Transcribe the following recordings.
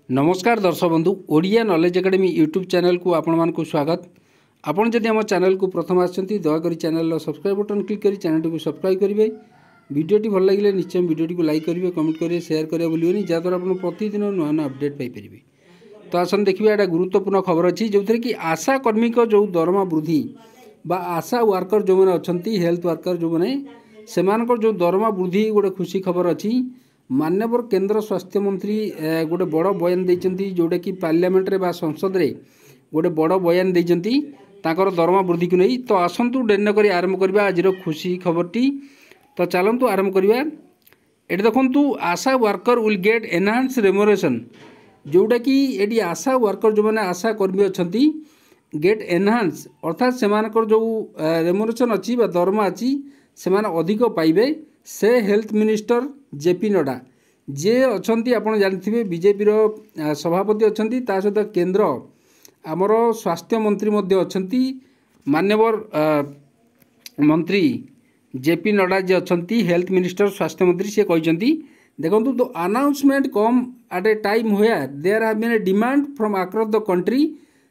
नमस्कार दर्शक बंधु Odia knowledge academy YouTube channel को आपण मानक स्वागत। आपण जदि आम चैनल को प्रथम आछंती दयाकोरी चैनल सब्सक्राइब बटन क्लिक करी चैनल को सब्सक्राइब करेंगे। वीडियोटी भल लगे निश्चय वीडियोटी को लाइक करेंगे, कमेंट करेंगे, शेयर करेंगे बोलिए जहाँद्वारा आप प्रतिदिन नुआ नुआ अपडेट पाइपर। तो आसन देखिए यहाँ गुरुत्वपूर्ण खबर अच्छी जो थी कि आशा कर्मी जो दरमा वृद्धि बा आशा वर्कर जो मैंने अच्छा हेल्थ वर्कर जो मैंने से जो दरमा वृद्धि गोटे खुशी खबर अच्छी। माननीय केंद्र स्वास्थ्य मंत्री गोटे बड़ बयान देइचंती जोटा कि पार्लियामेंट रे बा संसद रे गोटे बड़ बयान देइचंती ताकर दरमा वृद्धि को नहीं। तो आसंतु डेरी न करी आरंभ करबा आज खुशी खबरटी। तो चलतु आरंभ करबा। एटी देखंतु ASHA worker will get enhance remuneration जोटा कि एटी आशा वर्कर जो मैंने आशा कर्मी अच्छी गेट एनहांस अर्थात सेमानकर जो रेम्युनरेशन अच्छी बा दरमा अच्छी से अधिक पाइबे। से हेल्थ मिनिस्टर जेपी नड्डा जे अच्छी आपड़ जानते बीजेपी सभापति अच्छा सहित केंद्र आमर स्वास्थ्य मंत्री अच्छा माननीय मंत्री जेपी नड्डा जे अच्छा हेल्थ मिनिस्टर स्वास्थ्य मंत्री सी कहते देखो the announcement come at a time where there have been a demand from across the country.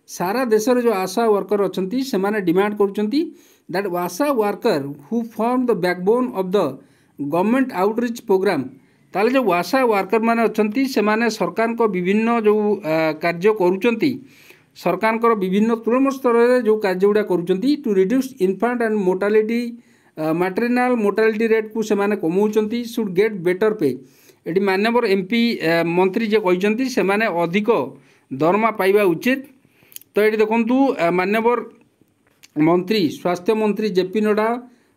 सारा देश जो आशा वर्कर अच्छा से डिमांड करुँच that ASHA worker who form the backbone of the government outreach program. ताले जो ASHA worker माने अच्छंती से माने सरकार को विभिन्न जो कार्य करुचंती सरकार को विभिन्न तृणमूल स्तर रे जो कार्य गुड़ा करुचंती to reduce infant and mortality maternal mortality rate को से माने कमाउचंती शुड गेट बेटर पे। एटी माननीय एमपी मंत्री जे कहचंती से माने अधिक दरमा पाइबा उचित। तो ये देखंतु माननीय मंत्री स्वास्थ्य मंत्री जेपी नड्डा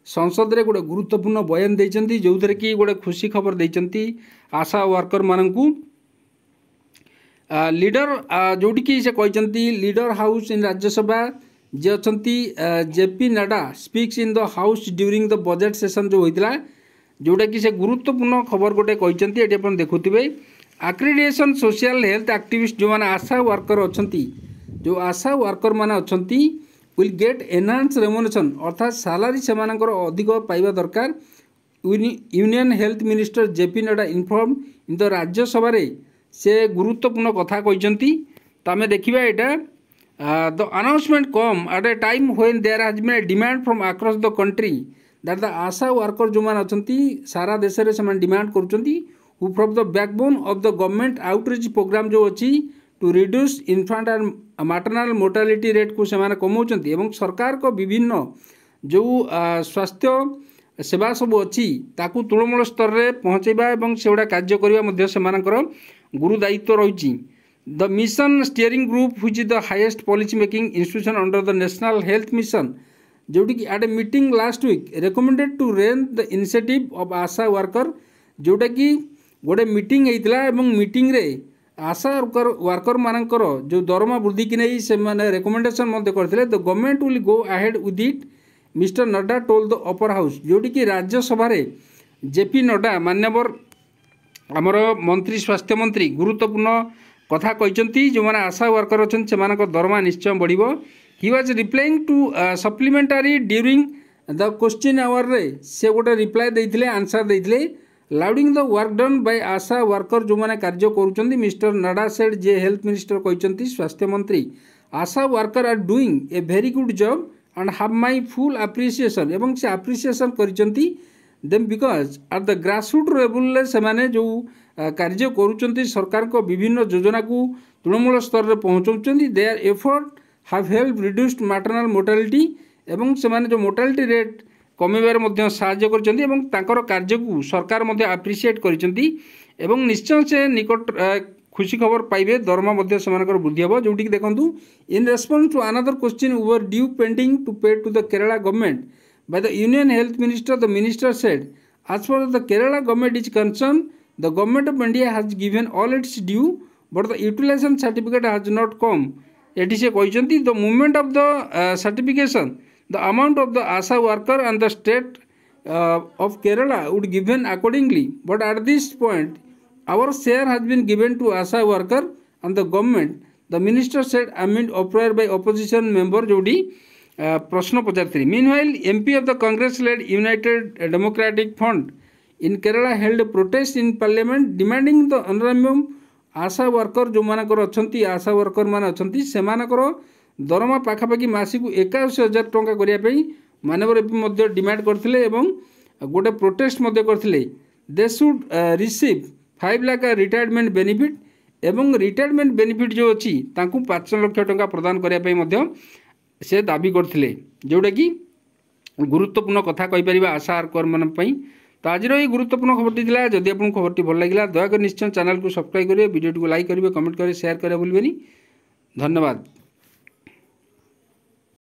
संसद रे गोटे गुरुत्वपूर्ण बयान देइचंती जो थरे कि गोटे खुशी खबर देइचंती आशा वर्कर माननकू। लीडर जोटी कि से कहचंती लीडर हाउस इन राज्यसभा जे अछंती JP Nadda speaks in the house during the budget session जो होइतला जोटा कि से गुरुत्वपूर्ण खबर गोटे कहचंती। एटी अपन देखुथिबे एक्रेडिटेशन सोशल हेल्थ एक्टिविस्ट जो माने आशा वर्कर अछंती जो आशा वर्कर माने अछंती विल गेट एनहांस रेम्युनरेशन अर्थात सालारी से अधिक पाइबा दरकार। Union health minister JP Nadda inform in the Rajya Sabha से गुरुत्वपूर्ण कथा कहते। तो आम देखा यहाँ the announcement come at a time when there has been a demand from across the country that the ASHA worker जो मैंने अच्छा सारा देश में डिमांड करुँच who from the backbone of the government outreach program जो अच्छी to reduce infant and maternal mortality rate को सेमाने कमाउचंती एवं सरकार को विभिन्न जो स्वास्थ्य सेवा सब अच्छी ताकू तृणमूल स्तर में पहुँचेबा एवं सेगुड़ा कार्य करने सेमानकर गुरु दायित्व रही। The mission steering group which is the highest policy making institution under the national health mission जोटी कि at a meeting last week recommended to rein the initiative of ASHA worker जोटा कि गोटे मीटिंग होता है मीटिंग रे आशा worker मानकर जो दरमा वृद्धि की नहीं से माने रिकमेंडेशन करते the government will go ahead with it mister Nadda told the upper house जोटी कि राज्यसभा जेपी नड्डा माननीय आमर मंत्री स्वास्थ्य मंत्री गुरुत्वपूर्ण कथा कहते जो मैंने आशा वर्कर अच्छा से दरमा निश्चय बढ़। He was replying to supplementary during the question hour रे से गोटे रिप्लाई देते आंसर देते lauding the work done by ASHA worker जो मैंने कार्य करुँच मिस्टर नड्डा सेड जे हेल्थ मिनिस्टर कहते स्वास्थ्य मंत्री ASHA worker are doing a very good job and have my full appreciation एवं से एप्रिसिएशन करचंती them because at the grassroot level से माने जो कार्य करुँच सरकार को विभिन्न योजना को तृणमूल स्तर में पहुँचाऊँच their effort have help reduced maternal mortality एवं से माने जो मोर्टालिटी रेट कमेबार साहाय्य कर कार्य को सरकार एप्रिशिएट कर निश्चय से निकट खुशी खबर पाइबे दरमा वृद्धि हम जोटि देखूँ in response to another question over due pending to pay to the Kerala government by the union health minister the minister said as far the Kerala government is concern the government of India has given all its due but the utilization certificate has not come. एटी से कहते the movement of the certification the amount of the ASHA worker and the state of Kerala would given accordingly, but at this point our share has been given to ASHA worker and the government, the minister said amid uproar by opposition member जोड़ी प्रश्न पचार। Meanwhile, MP of the Congress led United Democratic Front in Kerala held a protest in parliament demanding the honorable Asha worker जो मानकर अच्छी आशा worker मान अच्छी से दरमा पाखापाखि मासिक 81,000 टंका करने मानवर एमपी डिमांड करते गोटे प्रोटेस्ट करते they should receive 5 lakh retirement benefit एवं रिटायरमेंट बेनिफिट जो अच्छी 5 लाख टंका प्रदान करने से दाबी करते जोटा कि गुरुत्वपूर्ण कथा कहीपर आशा वर्कर मान। तो आज ये गुरुत्वपूर्ण खबरटी था। जदि आपको खबरटी भल लगा दयाकोरी निश्चय चैनल को सब्सक्राइब करेंगे, वीडियो को लाइक करेंगे, कमेंट करेंगे, शेयर करेंगे भूलें। धन्यवाद।